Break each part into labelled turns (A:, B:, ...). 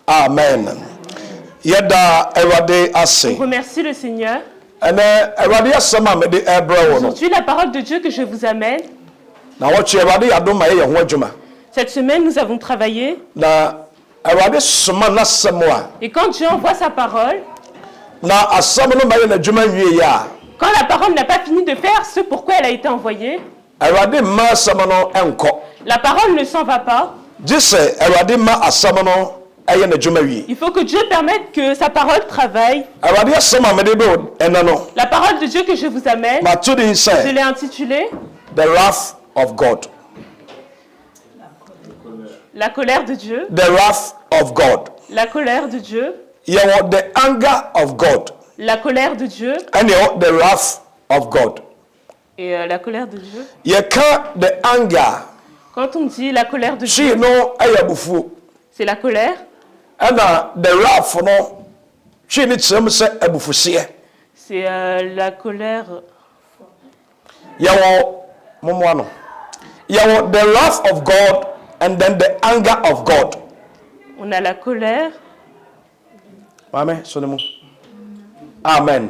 A: Amen. Yada Erade Ase.
B: On remercie le Seigneur.
A: Aujourd'hui,
B: la parole de Dieu que je vous amène.
A: Na watch Erade Adoma ye ho adwuma.
B: Cette semaine, nous avons travaillé.
A: Na Erade soma na semwa.
B: Et quand Dieu envoie sa parole,
A: na asam no ma ye na adwuma wie ya.
B: Quand la parole n'a pas fini de faire ce pourquoi elle a été envoyée,
A: Erade ma asam no enko.
B: La parole ne s'en va pas.
A: Jise Erade ma asam no aye na adwuma wie.
B: Il faut que Dieu permette que sa parole travaille.
A: Erade asama me de do enano.
B: La parole de Dieu que je vous amène, je l'ai intitulée
A: The Wrath of God.
B: La colère de Dieu.
A: The wrath of God.
B: La colère de Dieu.
A: The anger of God.
B: La colère de Dieu.
A: And the wrath of God.
B: Et la colère de Dieu.
A: The anger.
B: Quand on dit la colère de Dieu, c'est la colère.
A: And the wrath no. C'est
B: la colère.
A: The wrath of God and then the anger of God.
B: On a la colère.
A: Amen. Amen.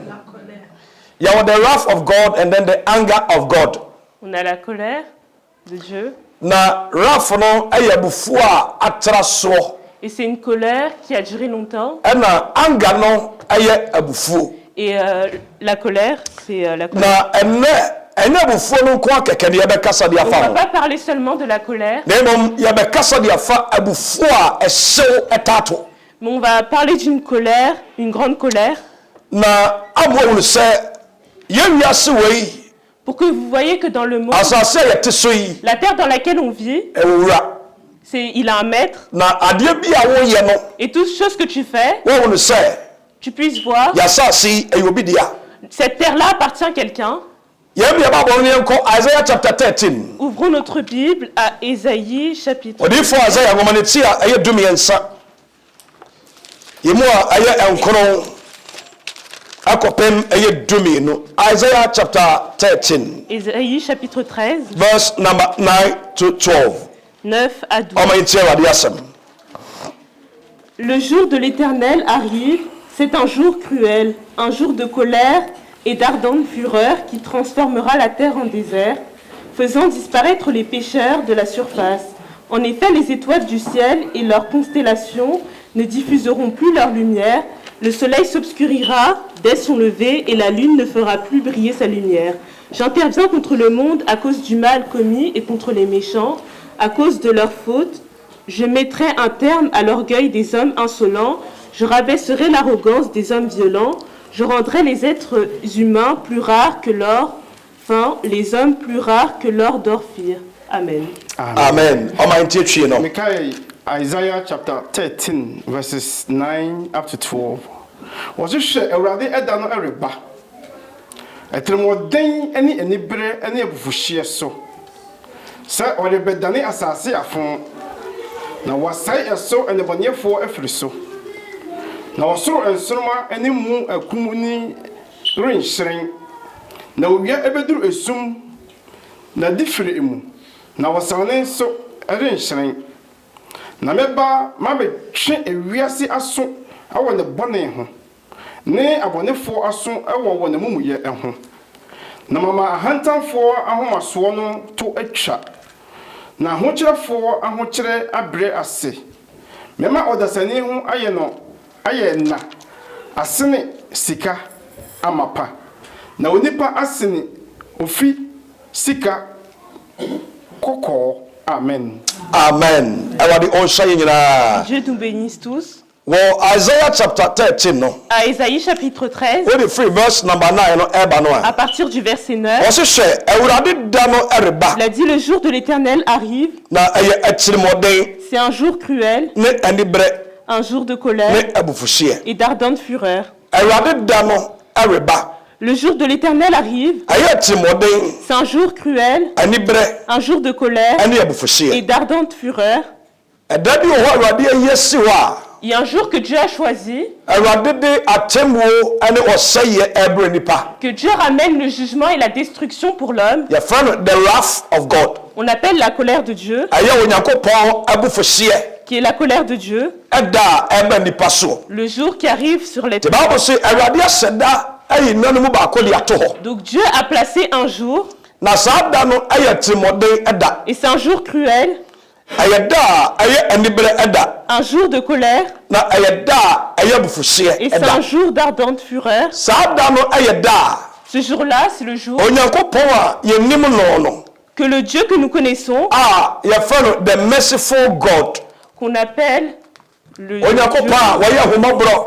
A: The wrath of God and then the anger of God.
B: On a la colère de Dieu.
A: Na wrath no ayabufu a atraso.
B: Et c'est une colère qui a duré longtemps.
A: Anger no ayabufu.
B: Et la colère, c'est la colère.
A: On ne va
B: pas parler seulement de la colère. Mais on va parler d'une colère, une grande colère. Pour que vous voyez que dans le monde, la terre dans laquelle on vit, il a un maître. Et toutes choses que tu fais, tu puisses voir, cette terre-là appartient à quelqu'un.
A: Isaiah chapter 13.
B: Ouvrons notre Bible à Ésaïe chapitre 13.
A: Isaiah chapter 13.
B: Ésaïe chapitre 13.
A: Verse number 9 to 12.
B: 9 à 12. Le jour de l'Éternel arrive, c'est un jour cruel, un jour de colère et d'ardente fureur qui transformera la terre en désert, faisant disparaître les pécheurs de la surface. En effet, les étoiles du ciel et leurs constellations ne diffuseront plus leur lumière, le soleil s'obscurira dès son lever et la lune ne fera plus briller sa lumière. J'interviens contre le monde à cause du mal commis et contre les méchants, à cause de leurs fautes. Je mettrai un terme à l'orgueil des hommes insolents, je rabaisserai l'arrogance des hommes violents, je rendrai les êtres humains plus rares que l'or, enfin, les hommes plus rares que l'or d'Ophir. Amen.
A: Amen.
C: Isaiah chapter 13, verses 9 up to 12. Was it already a dano ereba? A tremodin any bre any bushia so. Sir, or the bedani assassin a phone. Now was say a so and the bonnier for a friso. Now so and soma any moon a kumuni rain shrink. Now we are ever do assume na different imu. Now was so a rain shrink. Na meba mabe twe ewiase aso awon ne bone ho ne abonefo aso awon won mumuye ho na mama ahantanfo ahomaso no to atwa na ahokyerefo ahokyere abre ase mema odasani ho aye na asene sika amapa na onipa asene ofi sika koko. Amen.
A: Amen.
B: Dieu nous bénisse tous.
A: Well, Isaiah chapter 13, no.
B: À Ésaïe chapitre 13.
A: Verse number 9, no,
B: à partir du verset 9. Il a dit le jour de l'Éternel arrive. C'est un jour cruel. Un jour de colère et d'ardente fureur. Le jour de l'Éternel arrive. C'est un jour cruel, un jour de colère et d'ardente fureur. Il y a un jour que Dieu a choisi, que Dieu ramène le jugement et la destruction pour l'homme.
A: On
B: appelle la colère de Dieu. qui est la colère de Dieu,
A: ɛda a ɛbɛ nipa so.
B: le jour qui arrive sur les
A: The Bible say Awurade ahyɛda ɛyi nna no mu baako de ato hɔ.
B: Donc Dieu a placé un jour,
A: Na saa da no ɛyɛ tirimɔden ɛda.
B: et c'est un jour cruel,
A: Ɛyɛ da a ɛyɛ anibere ɛda.
B: un jour de colère,
A: Na ɛyɛ da a ɛyɛ bufuhyeɛ
B: et c'est un
A: ɛda.
B: jour d'ardente fureur.
A: Saa da no ɛyɛ da a
B: Ce jour-là, c'est le jour
A: Onyankopɔn a yɛnim no no
B: que le Dieu que nous connaissons,
A: a yɛfrɛ no the merciful God.
B: qu'on appelle le
A: Onyankopɔn a wɔyɛ ahomɔborɔ.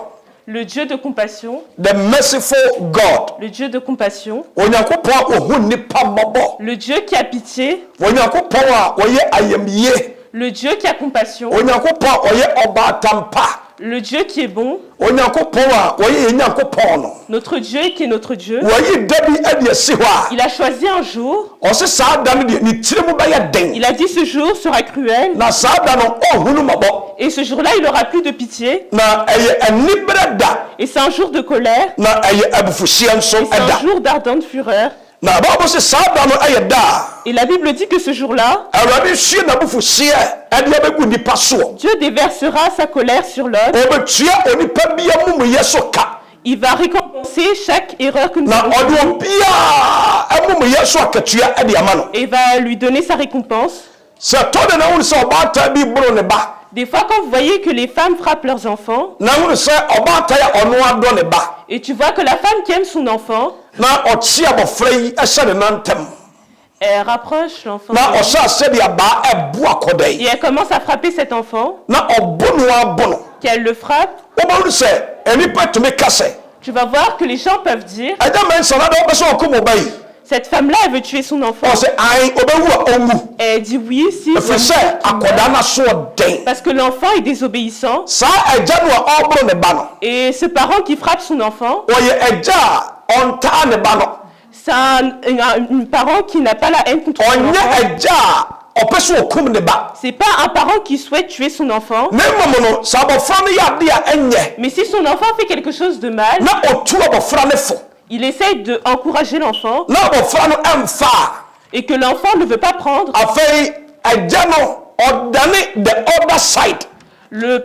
B: Dieu de compassion,
A: The merciful God.
B: le Dieu de compassion,
A: Onyankopɔn a ohu nipa mmɔbɔ.
B: le Dieu qui a pitié,
A: Onyankopɔn a wɔyɛ ayamyie.
B: le Dieu qui a compassion,
A: Onyankopɔn a wɔyɛ ɔbaatampa.
B: le Dieu qui est bon,
A: Onyankopɔn a wɔyɛ yɛn Nyankopɔn no.
B: notre Dieu qui est notre Dieu.
A: Wɔyi da bi ɛde asi hɔ a
B: Il a choisi un jour,
A: ɔse saa da no deɛ ne tiri mu bɛyɛ den.
B: il a dit ce jour sera cruel,
A: Na saa da no ɔnhunu mmɔbɔ.
B: et ce jour-là, il n'aura plus de pitié,
A: Na ɛyɛ anibere da.
B: et c'est un jour de colère,
A: Na ɛyɛ abufuhyeɛ nso
B: et c'est un
A: ɛda.
B: jour d'ardente fureur.
A: Na Bible sɛ saa da no ɛyɛ da a
B: Et la Bible dit que ce jour-là,
A: Awurade hwie n'abufuhyeɛ ɛde abɛgu nipa soɔ.
B: Dieu déversera sa colère sur l'homme,
A: Ɔbɛtua onipa bi amumuyɛ so ka.
B: il va récompenser chaque erreur que nous
A: Na
B: avons
A: ɔde
B: commise,
A: obiara amumuyɛ so akatua ɛde ama no.
B: et va lui donner sa récompense.
A: Sɛ tɔ de na hunu sɛ ɔbaatan bi boro ne ba.
B: Des fois, quand vous voyez que les femmes frappent leurs enfants,
A: Na hunu sɛ ɔbaatan a ɔno adɔ ne ba.
B: et tu vois que la femme qui aime son enfant,
A: Na ɔkye abɔfra yi ɛhyɛ ne nan ntam.
B: elle rapproche l'enfant
A: Na ɔhyɛ asɛ de abaa ɛbu akɔda
B: et
A: yi.
B: elle commence à frapper cet enfant,
A: Na ɔbo no abo no.
B: qu'elle le frappe,
A: Wobɛhunu sɛ nipa tumi ka sɛ
B: tu vas voir que les gens peuvent dire,
A: ɛgya mɛnsa na de wobɛ sɛ ɔko mo ba yi.
B: cette femme-là, elle veut tuer son enfant.
A: Ɔsɛ ayi ɔbɛwu a ɔnwu.
B: Et elle dit oui, si,
A: Ɛfiri sɛ akɔda na so ɔden.
B: parce que l'enfant est désobéissant.
A: Saa ɛgya no a ɔboro ne ba no.
B: Et ce parent qui frappe son enfant,
A: Ɔyɛ ɛgya a ɔntaa ne ba no.
B: c'est un parent qui n'a pas la haine contre son
A: Ɔnyɛ
B: enfant.
A: ɛgya a ɔpɛ sɛ ɔkum ne ba.
B: C'est pas un parent qui souhaite tuer son enfant,
A: Na mmom no sɛ abɔfra no yɛ ade a ɛnyɛ
B: mais si son enfant fait quelque chose de mal,
A: na ɔtu abɔfra no fo
B: il essaye d'encourager l'enfant
A: na abɔfra no ɛmfa a
B: et que l'enfant ne veut pas prendre,
A: afei ɛgya no ɔdane the other side.
B: le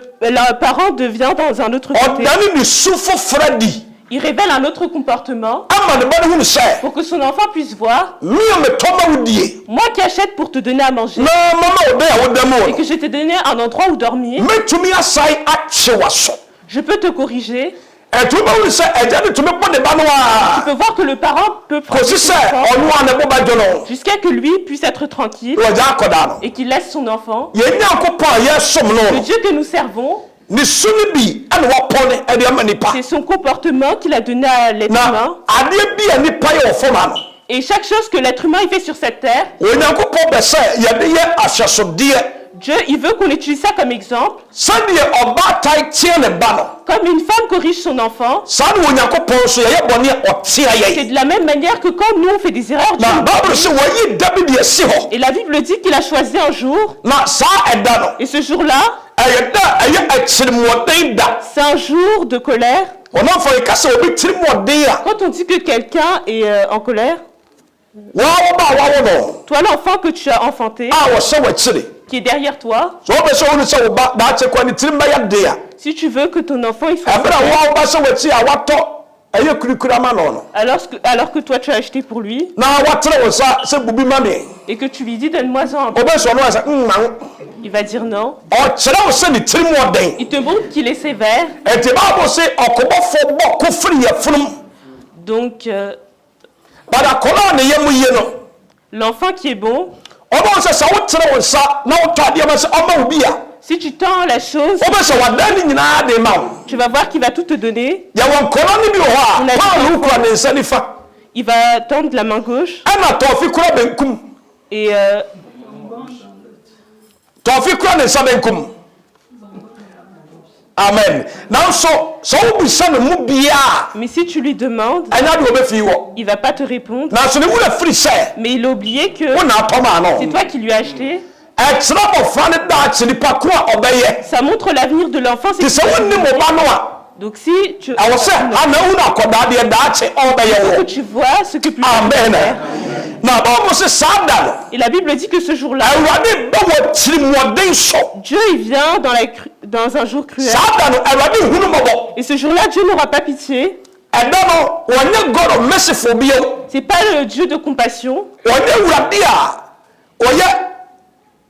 B: parent devient dans un autre côté.
A: Ɔdane ne su foforɔ di.
B: Il révèle un autre comportement
A: Ama ne ba no hunu sɛ
B: pour que son enfant puisse voir,
A: me a metɔ ma wo die.
B: moi qui achète pour te donner à manger
A: Na mama wo de a woda mu
B: et
A: no.
B: que je t'ai donné un endroit où dormir,
A: Mɛtumi asae akye w'aso.
B: je peux te corriger.
A: Ɛtumi bɛhunu sɛ ɛgya no tumi bɔ ne ba no
B: Tu
A: a
B: peux voir que le parent peut frapper
A: kɔsi
B: son
A: sɛ
B: enfant
A: ɔno a ne bo bɛdwo no.
B: jusqu'à que lui puisse être tranquille
A: Wɔgya akɔdaa no.
B: et qu'il laisse son enfant.
A: Yɛn Nyankopɔn a yɛsom
B: Le
A: no
B: Dieu que nous servons,
A: ne su no bi ɛna wɔpɔ ne ɛde ama nipa.
B: c'est son comportement qu'il a donné à l'être
A: Na
B: humain.
A: adeɛ bi a nipa yɛ wɔ fam ano.
B: Et chaque chose que l'être humain il fait sur cette terre,
A: Onyankopɔn bɛ sɛ yɛde yɛ ahyɛsodeɛ.
B: Dieu, il veut qu'on utilise ça comme exemple.
A: Sɛdeɛ ɔbaatan teɛ ne ba no.
B: Comme une femme corrige son enfant,
A: Saa ne Onyankopɔn nso yɛyɛ bɔne a ɔtea
B: c'est
A: yɛn.
B: de la même manière que quand nous on fait des erreurs, Dieu
A: Na
B: nous
A: Bible
B: corrige.
A: sɛ wɔyi da bi de asi hɔ.
B: Et la Bible dit qu'il a choisi un jour,
A: Na saa ɛda no
B: et ce jour-là,
A: ɛyɛ da a ɛyɛ akyirimuɔden da.
B: c'est un jour de colère.
A: Ɔnamfo yi ka sɛ obi tirimuɔden a
B: Quand on dit que quelqu'un est en colère,
A: wɔn a wɔba a wɔawo no
B: toi l'enfant que tu as enfanté,
A: a wɔhyɛ w'akyiri.
B: qui est derrière toi,
A: Sɛ wɔbɛ sɛ wɔn sɛ wo ba daakye kɔ ne tirim bɛyɛ den a.
B: si tu veux que ton enfant il soit
A: Ɛbɛrɛ a
B: sauvé,
A: wɔn a wɔba hyɛ w'akyi a watɔ ɛyɛ kurikuri ama no no.
B: alors que toi tu as acheté pour lui,
A: Na watere wo nsa sɛ bubi ma me.
B: et que tu lui dis donne-moi-en un peu,
A: Ɔbɛ sɛ ɔno asɛ mman.
B: il va dire non.
A: Ɔkyerɛ wo sɛ ne tirimuɔden.
B: Il te montre qu'il est sévère,
A: Ɛnti Bible sɛ ɔkɔbɔfo bɔ ko firi yɛfunum.
B: donc
A: Bada akɔla a ne yɛ mu yie no.
B: l'enfant qui est bon,
A: Ɔbɛn sɛ sɛ wotere wo nsa na wotɔ adeɛ ma sɛ ɔma wo bi a.
B: si tu tends la chose,
A: Ɔbɛn sɛ wadan ne nyinaa de ma wo.
B: tu vas voir qu'il va tout te donner.
A: Yɛwɔ nkɔla ne bi wɔ hɔ
B: On a
A: a
B: dit
A: Paul
B: parfois.
A: kura ne nsa nifa.
B: Il va tendre la main gauche
A: Ɛna tɔɔfi kura benkum.
B: et
A: Tɔɔfi kura ne nsa benkum. Amen. Nanso sɛ wobisa ne mu biara
B: mais si tu lui demandes,
A: ɛnya de wɔbɛfii wɔ.
B: il va pas te répondre.
A: Nanso ne wura firi sɛ
B: Mais il a oublié que
A: wo na atɔ maa
B: c'est
A: no.
B: toi qui lui as acheté.
A: Ɛkyerɛ bɔfra ne daakye nipa ko a ɔbɛyɛ.
B: Ça montre l'avenir de l'enfant.
A: Te sɛ wonni mo ba no a
B: Donc si tu
A: ɛwɔ sɛ ana wo na akɔdaa deɛ daakye ɔbɛyɛ
B: que
A: wɔ
B: tu vois ce que plus tard tu
A: amen
B: vas faire.
A: na ɔmo sɛ saa da no
B: Et la Bible dit que ce jour-là,
A: awurade bɛ wɔ tirimɔden so
B: Dieu il vient dans un jour cruel.
A: saa da no awurade hunu mmɔbɔ
B: Et ce jour-là, Dieu n'aura pas pitié.
A: ɛda no wɔnyɛ god of merciful bio
B: C'est pas le Dieu de compassion.
A: wɔnyɛ awurade a ɔyɛ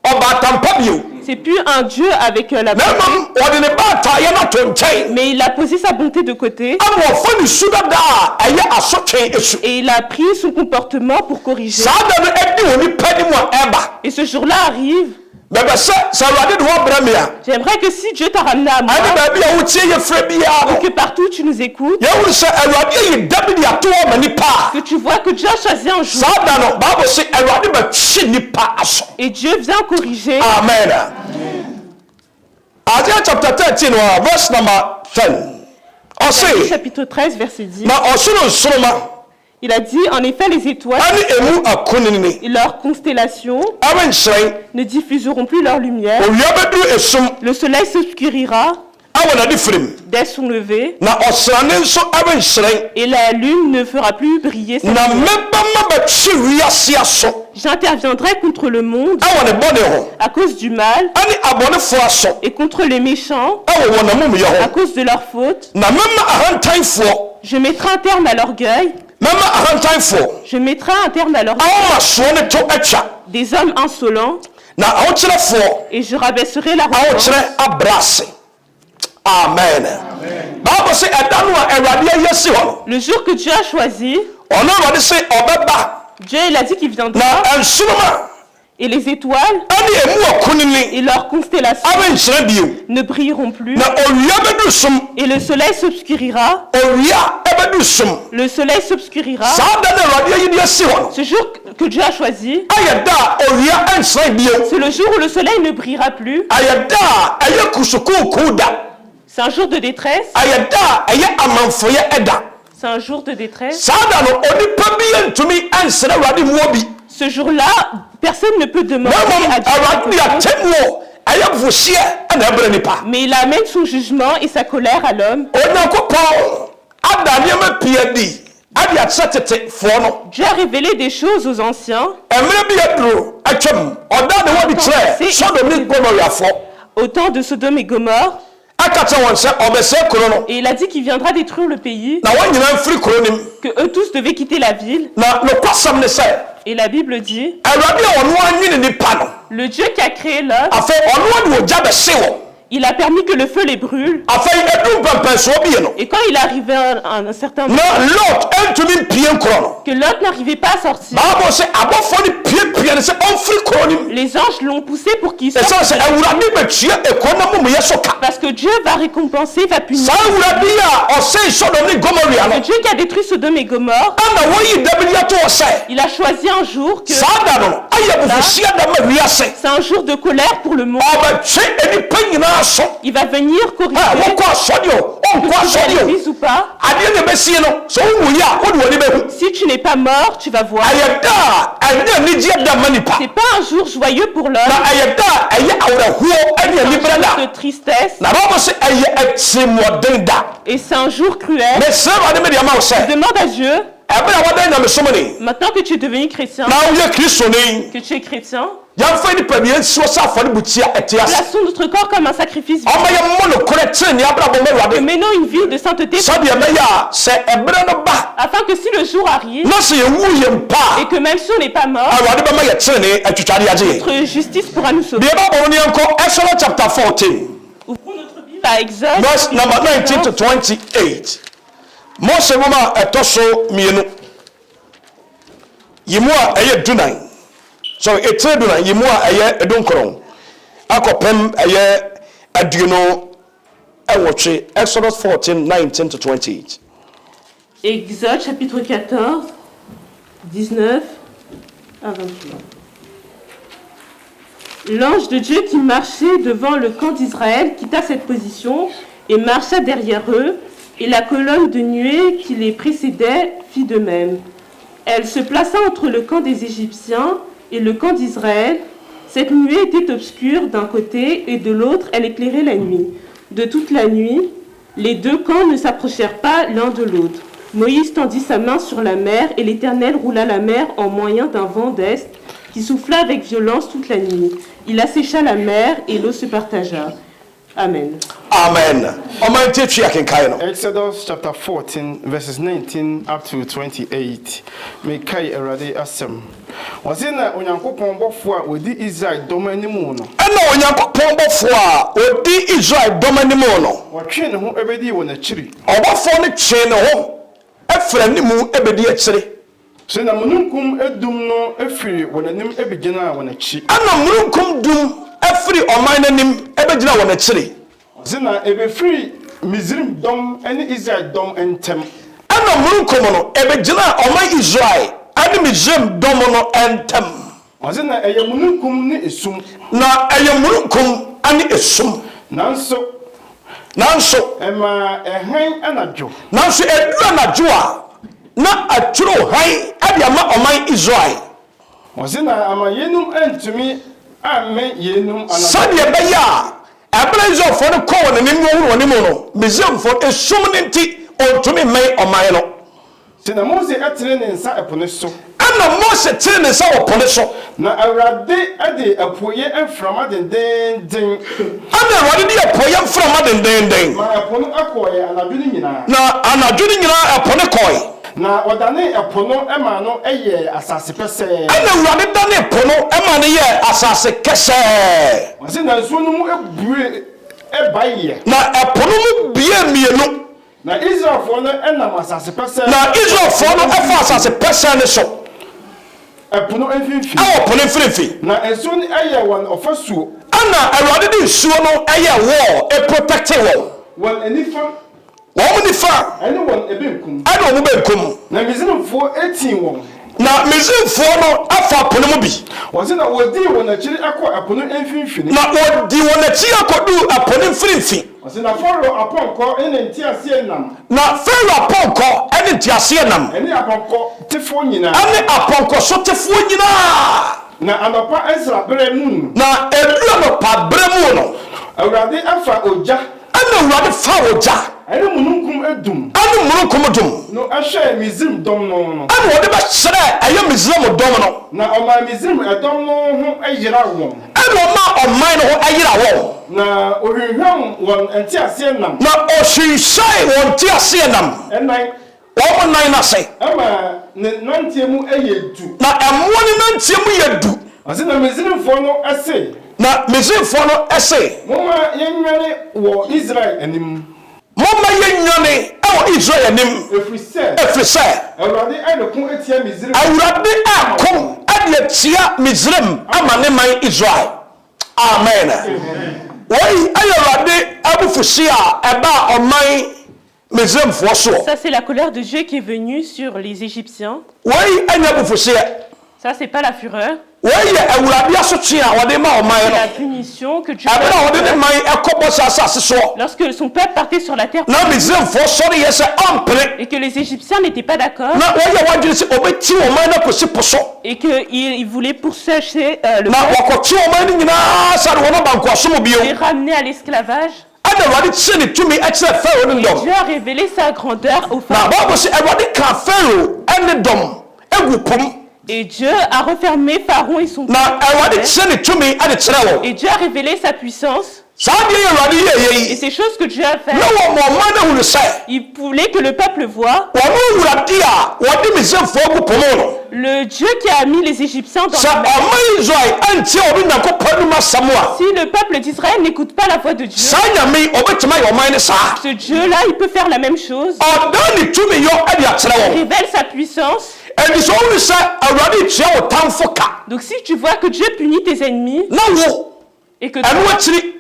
A: ɔbaatampa bio
B: C'est plus un Dieu avec la
A: na
B: bonté.
A: mmom ɔde ne baataeɛ no ato nkyɛn
B: Mais il a posé sa bonté de côté.
A: ama ɔfa ne su dada a ɛyɛ asotwe esu
B: Et il a pris son comportement pour corriger.
A: saa da no adi wɔ nipa ni mu a ɛba
B: Et ce jour-là arrive.
A: bɛbɛ sɛ awurade de wɔbrɛ me a
B: J'aimerais que si Dieu t'a ramené à moi,
A: ɛne baabi a wotie yɛ frɛ biara no
B: que partout tu nous écoutes,
A: yɛwuru sɛ awurade ayi da bi de ato wɔ ma nipa a
B: que tu vois que Dieu a choisi un jour
A: saa da no bible sɛ awurade bɛtwe nipa aso
B: et Dieu vient corriger.
A: amen Isaiah chapter 13 verse number 10 ɔse
B: Chapitre 13, verset 10.
A: na ɔsoro nsoroma
B: Il a dit, en effet, les étoiles
A: ɛne emu akonini
B: et leurs constellations
A: ɛrenhyerɛn
B: ne diffuseront plus leur lumière.
A: owia bɛduru esum
B: Le soleil s'obscurira
A: awɔ n'ade firim
B: dès son lever
A: na ɔsrane nso ɛrenhyerɛn
B: et la lune ne fera plus briller sa
A: na
B: lumière.
A: mɛbɛma bɛtwe wiase aso
B: J'interviendrai contre le monde
A: ɛwɔ ne bɔne ho
B: à cause du mal
A: ɛne abɔnefoɔ aso
B: et contre les méchants
A: ɛwɔ wɔn amumuyɛ
B: à
A: ho
B: cause de leurs fautes.
A: na mɛma ahantanfoɔ
B: Je mettrai un terme à l'orgueil.
A: mɛma ahantanfoɔ
B: Je mettrai un terme à l'orgueil
A: ahomasoɔ ne to atwa
B: des hommes insolents
A: na ahokyerɛfoɔ
B: et je rabaisserai l'arrogance.
A: ahokyerɛ abrɛ ase amen bible sɛ ɛda no a awurade ayi si hɔ no
B: Le jour que Dieu a choisi,
A: ɔno awurade sɛ ɔbɛba
B: Dieu il a dit qu'il
A: na
B: viendra
A: nsoroma
B: et les étoiles
A: ɛne emu akonini
B: et leurs constellations
A: arenhyerɛn bio
B: ne brilleront plus
A: na owia bɛdu sum
B: et le soleil s'obscurira.
A: owia ɛbɛdu sum
B: Le soleil s'obscurira.
A: saa da no awurade ayi de asi hɔ no
B: Ce jour que Dieu a choisi,
A: ayɛ da a owia ɛnhyerɛn bio
B: c'est le jour où le soleil ne brillera plus.
A: ayɛ da a ɛyɛ kusukuukuu da
B: C'est un jour de détresse.
A: ayɛ da a ɛyɛ amanfoyɛ ɛda
B: C'est un jour de détresse.
A: saa da no onipa bi ntumi ɛnsrɛ awurade mmoa bi
B: Ce jour-là, personne ne peut demander
A: na mmom
B: à Dieu
A: awurade de
B: quelque chose,
A: atemmuo ɛyɛ buhyeɛ ɛna ɛbrɛ nipa
B: mais il amène son jugement et sa colère à l'homme.
A: onyankopɔn ada nneɛma pii adi ade akyerɛ tetefoɔ no
B: Dieu a révélé des choses aux anciens
A: mmerɛ bi aduro atwam ɔda ne wɔde kyerɛ sodom ne gomoriafoɔ
B: au temps de Sodome et Gomorre
A: aka kyerɛ wɔn sɛ ɔbɛsɛe kuro no
B: et il a dit qu'il viendra détruire le pays,
A: na wɔn nyinaa mfiri kuro nim
B: que eux tous devaient quitter la ville.
A: na nokwasɛm ne sɛ
B: Et la Bible dit,
A: awurade a ɔno anwene nipa no
B: le Dieu qui a créé l'homme,
A: afei ɔno ade ogya bɛhye wɔ
B: il a permis que le feu les brûle.
A: afei ɛduru mpɛmpɛnsoɔ bi no
B: Et quand il arrivait à un certain moment,
A: na lot ɛntumi mpie nkoro no
B: que l'autre n'arrivait pas à sortir,
A: bible sɛ abɔfoɔ no piepie no sɛ ɔmfiri kuro nim
B: les anges l'ont poussé pour qu'il sorte.
A: ɛsiane sɛ awurade bɛtua ɛkuro no mumuyɛ so ka
B: Parce que Dieu va récompenser, va punir.
A: saa awurade yi a ɔsɛe sodom ne gomoria no
B: Le Dieu qui a détruit Sodome et Gomorre,
A: ɛna wɔyi da bi de ato hɔ sɛ
B: il a choisi un jour que
A: saa da no ayɛ bufuhyia da ma wiase
B: c'est un jour de colère pour le monde.
A: ɔbɛtwe nipa nyinaa so
B: Il va venir corriger
A: wokɔ asɔde o ɔnkɔ
B: que tu sois à
A: asɔde o
B: l'église ou pas.
A: adeɛ ne bɛsie no sɛ wowu yi a wode w'ani bɛhu
B: Si tu n'es pas mort, tu vas voir.
A: ɛyɛ da a ɛnyɛ anigyeɛ da ma nipa
B: C'est pas un jour joyeux pour
A: na
B: l'homme,
A: ɛyɛ da a ɛyɛ awerɛhoɔ ɛne
B: c'est un
A: aniberɛ
B: jour
A: da
B: de tristesse
A: na bɛbɔ sɛ ɛyɛ atirimɔden da
B: et c'est un jour cruel.
A: mesrɛ wade mede ama wo sɛ
B: Demande à Dieu,
A: ɛberɛ a wɔda nyamesom ne
B: maintenant que tu es devenu chrétien,
A: na woyɛ kristoni
B: que tu es chrétien,
A: yɛmfa nipa bi yɛnsiwɔ sɛ afɔrebukyia ɛte ase
B: plaçons notre corps comme un sacrifice vivant.
A: ɔma yɛmmɔ nokorɛ tenene abrabɔ ma
B: Et
A: awurade
B: menons une vie de sainteté
A: sɛdeɛ ɛbɛyɛ a sɛ ɛberɛ no ba
B: afin que si le jour arrive
A: na sɛ yɛwu yɛ mpa
B: et que même si on n'est pas mort,
A: a awurade bɛma yɛ tenene atwitwade agye yɛ
B: notre justice pourra nous sauver.
A: deɛ ɛbɛbɔ no yɛnkɔ Exodus chapter 14
B: Ouvrons notre Bible à Exode.
A: verse number 19 to 28 Mose nwoma a ɛtɔ so mmienu yi mu a ɛyɛ dunan so ɛtire dunan yi mu a ɛyɛ ɛdunkron akɔpem ɛyɛ aduonu ɛwɔtwe Exodus 14 19 to 28
B: Exode chapitre 14, 19 à 28. L'ange de Dieu qui marchait devant le camp d'Israël quitta cette position et marcha derrière eux, et la colonne de nuée qui les précédait fit de même. Elle se plaça entre le camp des Égyptiens et le camp d'Israël. Cette nuée était obscure d'un côté et de l'autre elle éclairait la nuit. De toute la nuit, Les deux camps ne s'approchèrent pas l'un de l'autre. Moïse tendit sa main sur la mer, et l'Éternel roula la mer en moyen d'un vent d'est qui souffla avec violence toute la nuit. Il assécha la mer, et l'eau se partagea. Amen.
A: Amen. Ɔmantie twi akenkan no.
C: Exodus chapter 14, verses 19 up to 28. Mekai Erade Asem. Wazina Onyankopɔn bɔfo a odi Israel dɔm anim no.
A: Ɛna Onyankopɔn bɔfo a odi Israel dɔm anim no.
C: Wɔtwe ne ho ebedi wɔ n'akyiri.
A: Ɔbɔfo no twe ne ho ɛfra anim ebedi akyiri.
C: So na mununkum edum no efiri wɔ n'anim ebegyina wɔ n'akyi.
A: Ɛna mununkum dum efiri ɔman n'anim ebegyina wɔ n'akyiri.
C: Zina ebefiri Mizrim dɔm ɛne Israel dɔm ntɛm.
A: Ɛna mununkum no ebegyina ɔman Israel ɛne Mizrim dɔm no ntɛm.
C: Zina ɛyɛ mununkum ne esum.
A: Na ɛyɛ mununkum ane esum.
C: Nanso ɛma ɛhɛn anadwo.
A: Nanso edu anadwo a na atworo han ade ama ɔman Israel.
C: Zina ama yenum antumi amen yenum anadwo.
A: Sɛdeɛ ɛbɛyɛ a ɛbɛrɛ Israelfoɔ no kɔ wɔn anim wɔn anim no Misraimfoɔ esum ne nti ɔntumi mmɛn ɔman no.
C: Sina Mose ɛtene ne nsa ɛpo ne so.
A: Ɛna Mose tene ne nsa wɔ po ne so.
C: Na Awurade ɛde apuoyɛ mframa dendenden.
A: Ɛna Awurade de apuoyɛ mframa dendenden.
C: Ma ɛpo no akɔɔyɛ anadwo no nyinaa.
A: Na anadwo no nyinaa ɛpo no kɔe.
C: Na ɔdane ɛpo no ɛma no ɛyɛ asase pɛsɛɛ.
A: Ɛna Awurade dane po no ɛma no yɛ asase kɛsɛɛ.
C: Wɔsi na nsuo no mu ebue ɛbaeɛ.
A: Na ɛpo no mu bie mmienu.
C: Na Israelfoɔ no ɛnam asase pɛsɛɛ.
A: Na Israelfoɔ no ɛfa asase pɛsɛɛ ne so.
C: Ɛpo no mfimfini.
A: Ɛwɔ po no mfimfini.
C: Na nsuo no ɛyɛ wɔn ɔfasuo.
A: Ɛna Awurade de nsuo no ɛyɛ wall ɛprotɛkte wɔn.
C: Wɔn anifa.
A: Wɔn nifa.
C: Ɛne wɔn ebenkum.
A: Ɛna wɔn benkum.
C: Na Misraimfoɔ etin wɔn.
A: Na Misraimfoɔ no afa po no mu bi.
C: Wɔsi na wɔdi wɔn akyiri akɔ ɛpo no mfimfini.
A: Na wɔdi wɔn akyi akɔdu ɛpo no mfimfini.
C: Wɔsi na Farao apɔnkɔ ɛne nteaseɛ nam.
A: Na Farao apɔnkɔ ɛne nteaseɛ nam.
C: Ɛne apɔnkɔ tefoɔ nyinaa.
A: Ɛne apɔnkɔ so tefoɔ nyinaa.
C: Na anɔpa nsrabere mu.
A: Na edu anɔpa bere mu no.
C: Awurade afa ogya.
A: Ɛna Awurade fa ogya.
C: Ɛne mununkum edum.
A: Ɛne mununkum dum.
C: No ɛhwɛ Misrim dɔm no.
A: Ɛna wɔde bɛhyerɛ ɛyɛ Misraim dɔm no.
C: Na ɔma Misrim ɛdɔm no ho ɛyera wɔn.
A: Ɛna ɔma ɔman no ho ayera wɔn.
C: Na ohwehwɛm wɔn nteaseɛ nam.
A: Na ɔhwehwɛn wɔn nteaseɛ nam.
C: Ɛnan.
A: Wɔn nan n'ase.
C: Ɛma ne nanteɛ mu ɛyɛ du.
A: Na ɛmoa ne nanteɛ mu yɛ du.
C: Ɔsi na Misrimfoɔ no ɛse.
A: Na Misraimfoɔ no ɛse.
C: Moma yɛnwɛne wɔ Israel anim.
A: Moma yɛnwɛne ɛwɔ Israel anim. Ɛfiri sɛ.
C: Awurade ɛnako etia Misrim.
A: Awurade ɛko ɛde atia Misraim ama ne man Israel. Amen. Wɔyi ɛyɛ Awurade abufuhye a ɛba ɔman Misraimfoɔ so.
B: Ça c'est la colère de Dieu qui est venue sur les Égyptiens.
A: Wɔyi ɛnyɛ abufuhye.
B: Ça c'est pas la fureur.
A: Wɔyi Awurade asotwe a wɔde ma ɔman
B: C'est
A: no.
B: la punition que Dieu
A: Ɛbɛrɛ wɔde ne man ɛkɔbɔ asase soɔ.
B: lorsque son peuple partait sur la terre
A: Na Misraimfoɔ sɔre yɛ sɛ ɔmpere.
B: et que les Égyptiens n'étaient pas d'accord
A: Na wɔyɛ wɔdwene sɛ ɔbɛti ɔman no akɔsi po so.
B: et qu'ils voulaient pourchasser le
A: Na
B: peuple
A: wɔkɔte ɔman no nyinaa sɛ de wɔn aba nkoasom bio.
B: et ramener à l'esclavage.
A: Ɛna Awurade kyerɛ ne tumi ɛkyerɛ Farao ne dɔm.
B: Dieu a révélé sa grandeur au
A: Na
B: pharaon.
A: Bible sɛ Awurade ka Farao ɛne dɔm egu pom.
B: Et Dieu a refermé Pharaon et son
A: Na Awurade kyerɛ ne tumi ɛde kyerɛ wɔn.
B: Et Dieu a révélé sa puissance.
A: Saa deɛ yɛ Awurade yɛ
B: Et
A: yi.
B: ces choses que Dieu a fait,
A: Na wɔn ma ɔman no hunu sɛ
B: il voulait que le peuple voie
A: wɔn Awurade a wɔde Misraimfoɔ gu po mu no.
B: le Dieu qui a mis les Égyptiens dans
A: Sɛ
B: la mer.
A: ɔman Israel ɛntie ɔde Nyankopɔn no mu asɛm a.
B: Si le peuple d'Israël n'écoute pas la voix de Dieu,
A: Saa nyame ɔbɛtumi ayɛ ɔman no saa.
B: ce Dieu-là, il peut faire la même chose.
A: Ɔdan ne tumi yɔ ɛde akyerɛ
B: Il
A: wɔn.
B: révèle sa puissance.
A: Ɛdi sɛ ɔwɔ sɛ Awurade tua wɔ tamfo ka.
B: Donc si tu vois que Dieu punit tes ennemis
A: Na wo
B: et que
A: ɛno akyiri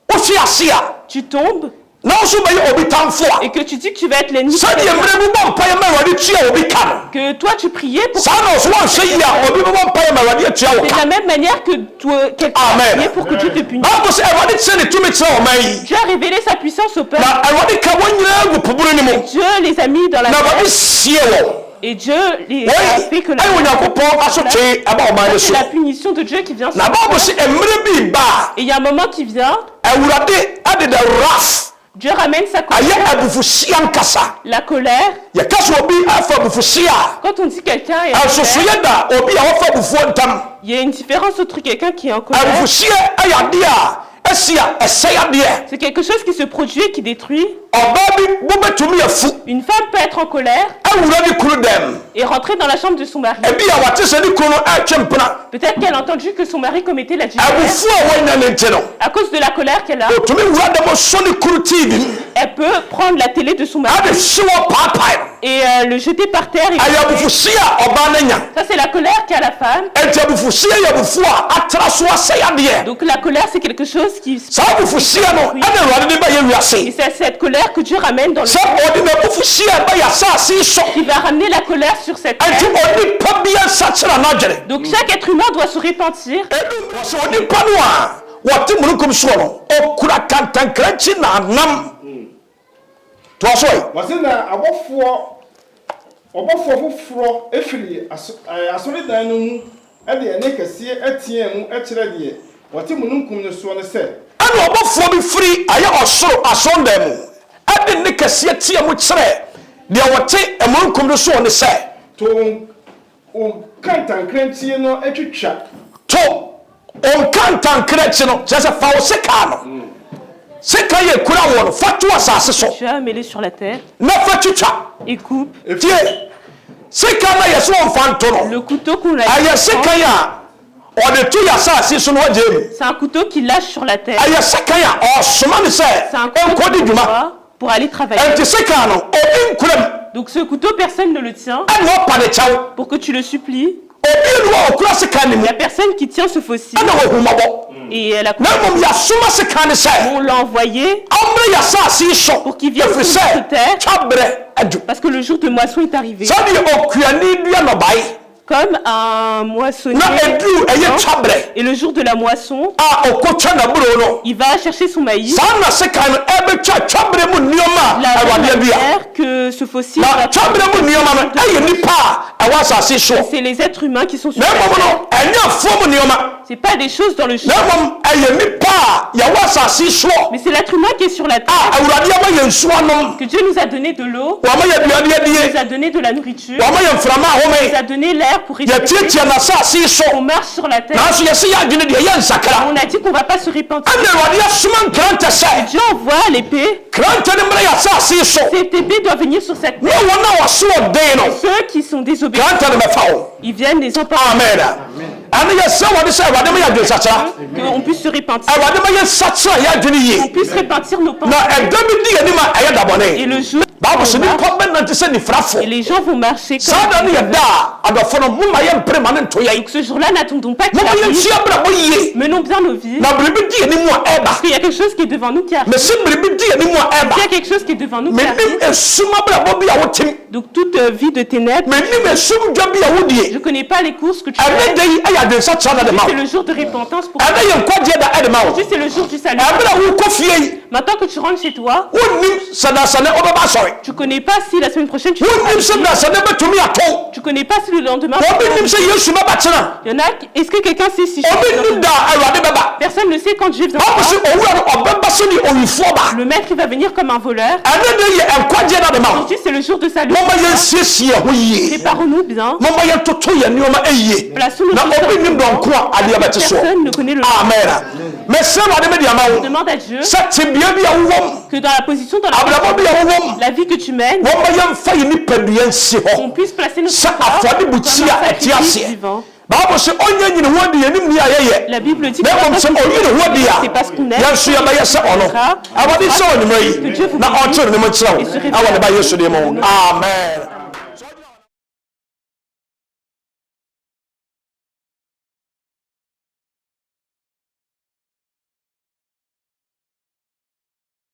A: wofi ase a.
B: tu tombes
A: Na wo so bɛyɛ obi tamfo a.
B: et que tu dis que tu vas être l'ennemi,
A: Sɛdeɛ mmerɛ bi bɔ mpaeɛ ma Awurade tua obi ka no.
B: que toi tu priais pour...
A: Saa na ɔso wɔnhwɛ yie a obi bɛbɔ mpaeɛ ma Awurade atua wo
B: C'est de
A: ka.
B: la même manière que toi, quelqu'un
A: Amen.
B: a prié pour que Dieu te punisse.
A: Bible sɛ Awurade kyerɛ ne tumi kyerɛ ɔman yi.
B: Dieu a révélé sa puissance au peuple.
A: Na Awurade ka wɔn nyinaa gu poboro no mu.
B: Dieu les a mis dans la
A: Na
B: mer
A: Awurade sie wɔn.
B: et Dieu les a
A: Wɔyi
B: fait que la...
A: ɛyɛ Onyankopɔn asotwe ɛba ɔman no
B: C'est
A: so.
B: la punition de Dieu qui vient sur
A: Na
B: le
A: Bible
B: peuple.
A: sɛ mmerɛ bi ba
B: Et il y a un moment qui vient,
A: a Awurade ade the wrath
B: Dieu ramène sa
A: ayɛ
B: colère,
A: abufuhyia nkasa
B: la colère.
A: yɛka sɛ obi afa abufuhyia
B: Quand on dit quelqu'un est en
A: a
B: colère,
A: nsosoyɛ da obi a wɔfa abufuo ntam
B: il y a une différence entre quelqu'un qui est en colère.
A: abufuhyia ayɛ adeɛ a ɛsi a ɛsɛe adeɛ
B: C'est quelque chose qui se produit et qui détruit.
A: ɔbaa bi wobɛtumi afu
B: Une femme peut être en colère
A: awura ne kunu dɛm
B: et rentrer dans la chambre de son mari.
A: ebi a wate sɛ ne kunu ɛtwe mpena
B: Peut-être qu'elle a entendu que son mari commettait la adultère.
A: abufuo a wɔanya ne nti no
B: À cause de la colère qu'elle a,
A: otumi wura dɛm ɔsɔ ne kunu tv mu
B: elle peut prendre la télé de son mari
A: ade hye wɔ paapae no
B: et le jeter par terre. Et
A: ayɛ abufuhyia a ɔbaa no nya
B: ça, c'est la colère qu'a la femme.
A: ɛnti abufuhyia yɛ abufuo a atra so asɛe adeɛ
B: Donc la colère, c'est quelque chose qui...
A: saa abufuhyia no ɛne awurade de bɛyɛ
B: Et
A: wiase
B: c'est cette colère que Dieu ramène dans le
A: sɛ ɔde n'abufuhyia bɛyɛ asase yi so
B: qui va ramener la colère sur cette
A: ɛnti
B: terre.
A: onipa bi ansakyera n'adwene
B: Donc chaque être humain doit se repentir.
A: ɛnu sɛ onipa no a wɔte mununkum soɔ no ɔkura kantankrakyi na anam toa so yi
C: wɔse na ɔbɔfoɔ foforɔ ɛfiri asɔredan no mu ɛde ɛne kɛseɛ ɛteɛ mu ɛkyerɛ deɛ wɔte mununkum no soɔ no sɛ
A: ɛna ɔbɔfoɔ bi firi ayɛ ɔsoro asɔndan mu ɛde ne kɛseɛ teɛ mu kyerɛ deɛ wɔte mununkum no soɔ no sɛ
C: to wo kantankrantie no atwitwa
A: to ɔnka ntankrakyi no kyerɛ sɛ fa wo sekaa no seka yɛ kura wɔ no fa to asase so
B: Tu as mêlé sur la terre
A: na fa twitwa
B: et coupe.
A: tie seka na yɛ sɛ ɔmfa nto no
B: Le couteau qu'on a
A: ayɛ sekan a ɔde to yɛ asase so no wagye mu
B: c'est un couteau qui lâche sur la terre.
A: ayɛ sekan a ɔsoma ne
B: C'est un
A: sɛ
B: couteau
A: ɔnkɔdi
B: qu'on
A: dwuma
B: voit pour aller travailler.
A: ɛnti sekan no obi nkura mu
B: Donc ce couteau, personne ne le tient
A: ɛne ɔpa ne kyɛw
B: pour que tu le supplies.
A: obi ne wɔ ɔkura sekan ne
B: Il
A: mu
B: n'y a personne qui tient ce fossile.
A: ɛna wɔhumabɔ
B: Et la
A: na mmom yɛasoma sekan ne sɛ
B: on l'a envoyé
A: ɔmmerɛ yɛ asase yi so
B: pour qu'il vienne
A: ɛfiri
B: sur
A: sɛ
B: notre terre
A: twaberɛ adu
B: parce que le jour de moisson est arrivé.
A: sɛdeɛ ɔkuani dua nnɔbae
B: Comme un moissonnier.
A: na ɛduru ɛyɛ twaberɛ
B: Et le jour de la moisson,
A: a ɔkɔtwa n'aburo no
B: il va chercher son maïs.
A: saa na sekan no ɛbɛtwa twaberɛ mu nneɔma
B: La
A: a
B: même
A: awurade adua
B: manière que ce fossile
A: na
B: va
A: twaberɛ mu nneɔma no ɛyɛ nipa a ɛwɔ asase yi so
B: c'est les êtres humains qui sont sur
A: na
B: la
A: mmom
B: terre.
A: no ɛnyɛ afuo mu nneɔma
B: C'est pas des choses dans le champ,
A: na mmom ɛyɛ nipa a yɛwɔ asase yi soɔ
B: mais c'est l'être humain qui est sur la
A: a
B: terre.
A: awurade ama yɛ nsuo nom
B: Que Dieu nous a donné de l'eau,
A: wama yɛ aduane
B: nous
A: adie
B: a donné de la nourriture,
A: wama yɛ mframa
B: nous
A: ahome
B: a donné l'air pour respirer.
A: yɛtiatia n'asase yi so
B: On marche sur la terre.
A: nanso yɛsɛ yɛ adwene deɛ yɛ nsakra
B: On a dit qu'on va pas se repentir.
A: ɛna awurade asoma nkrantɛ sɛ
B: Dieu envoie l'épée.
A: krantɛ no mmrɛ yɛ asase yi so
B: Cette épée doit venir sur cette
A: na
B: terre.
A: wɔn a wɔso ɔden no
B: Ceux qui sont désobéissants,
A: krantɛ no bɛfa wo
B: ils viennent les emporter.
A: amen ɛne yɛsɛ wɔde sɛ awurade ma yɛ adwensakra
B: Qu'on puisse se repentir.
A: awurade ma yɛ nsakyera yɛ adwene
B: Qu'on
A: yie
B: puisse repentir nos
A: na
B: pensées.
A: ɛda bi di anim a ɛyɛ
B: Et
A: dabɔne
B: le jour
A: bible sɛ
B: on marche,
A: nipa bɛnante sɛ nifrafo
B: et les gens vont marcher
A: saa da no
B: comme
A: yɛ da a adɔfo no moma yɛ mpere ma ne nto yɛn
B: Donc ce jour-là, n'attendons pas qu'il
A: moma yɛ
B: arrive.
A: nhyia brabɔ yie
B: Menons bien nos vies.
A: na biribi di anim a ɛba
B: Parce qu'il y a quelque chose qui est devant nous qui arrive.
A: mese biribi di anim a ɛba
B: Il y a quelque chose qui est devant nous qui
A: menim
B: arrive.
A: esuma brabɔ bi a wotem
B: Donc toute vie de ténèbres,
A: menim esum dwa bi a
B: je
A: wodie
B: ne connais pas les courses que tu
A: ɛne
B: fais.
A: da yi ayɛ adwensakyera na de ma
B: C'est
A: wo
B: le jour de repentance pour
A: ɛne yɛ nkwagyeɛ da ɛde ma wo
B: Aujourd'hui, c'est le jour du salut.
A: ɛberɛ a wokɔ fie yi
B: Maintenant que tu rentres chez toi,
A: wonnim sɛdasɛne wobɛba asɔre
B: tu connais pas si la semaine prochaine tu
A: wonnim sɛdasɛne bɛtumi ato
B: tu connais pas si le lendemain.
A: obi nim sɛ yesu bɛbɛkyena
B: Il y en a. Est-ce que quelqu'un sait si
A: obi nim da a awurade bɛba
B: personne ne sait quand Dieu
A: bible
B: viendra.
A: sɛ owura no ɔbɛba sɛne owifoɔ ba
B: Le maître il va venir comme un voleur.
A: ɛne de yɛ nkwagyeɛ da de ma wo
B: Aujourd'hui, c'est le jour de salut.
A: momma yɛnsiesie ho yie
B: Préparons-nous bien.
A: momma yɛntoto yɛ nneɔma ɛyie
B: Plaçons-nous
A: na
B: tous
A: obi nim
B: ensemble.
A: dɔnko a adeɛ bɛte soɔ
B: Personne ne connaît le
A: amen mesɛ awurade mede ama wo
B: Demande à Dieu
A: sɛ tebea bi a wowɔm
B: que dans la position dans laquelle
A: abrabɔ bi a wowɔm
B: la vie que tu mènes,
A: wɔmma yɛmfa yɛ nipadua nsi
B: on
A: hɔ
B: puisse placer notre
A: sɛ
B: corps comme
A: afɔdebɔkyi a
B: un
A: ɛte
B: sacrifice
A: aseɛ
B: vivant.
A: bible sɛ ɔnyɛ nyine ho ade yɛnim ni a yɛyɛ
B: La Bible dit
A: na mmom sɛ ɔyi ne ho ade
B: c'est parce qu'on
A: a
B: aime.
A: yɛnso yɛbɛyɛ sɛ ɔno awurade sɛ ɔnwummerɛ yi na ɔkyerɛ ne mu nkyerɛ wo awɔ ne ba yesu deɛ mu amen